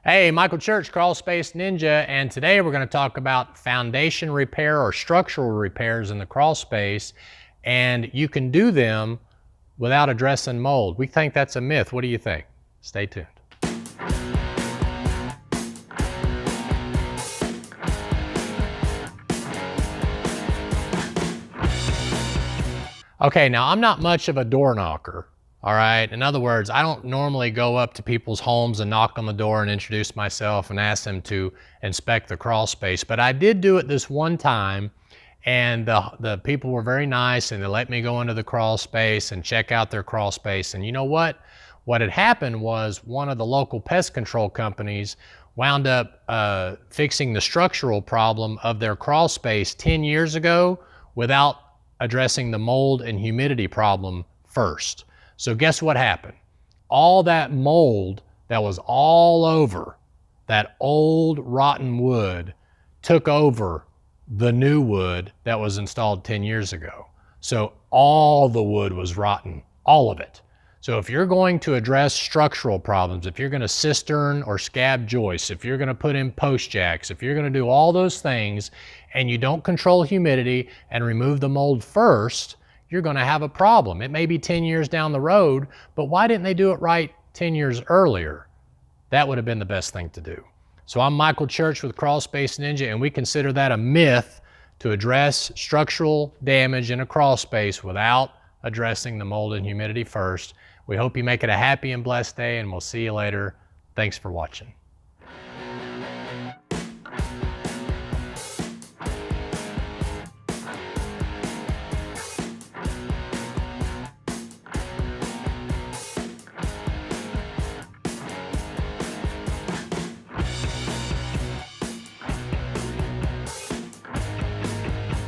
Hey, Michael Church, Crawl Space Ninja, and today we're going to talk about foundation repair or structural repairs in the crawl space, and you can do them without addressing mold. We think that's a myth. What do you think? Stay tuned. Okay, now I'm not much of a door knocker. All right. In other words, I don't normally go up to people's homes and knock on the door and introduce myself and ask them to inspect the crawl space. But I did do it this one time, and the people were very nice, and they let me go into the crawl space and check out their crawl space. And you know what? What had happened was one of the local pest control companies wound up fixing the structural problem of their crawl space 10 years ago without addressing the mold and humidity problem first. So guess what happened? All that mold that was all over that old rotten wood took over the new wood that was installed 10 years ago. So all the wood was rotten, all of it. So if you're going to address structural problems, if you're going to cistern or scab joist, if you're going to put in post jacks, if you're going to do all those things and you don't control humidity and remove the mold first, you're going to have a problem. It may be 10 years down the road, but why didn't they do it right 10 years earlier? That would have been the best thing to do. So I'm Michael Church with Crawl Space Ninja, and we consider that a myth to address structural damage in a crawl space without addressing the mold and humidity first. We hope you make it a happy and blessed day, and we'll see you later. Thanks for watching.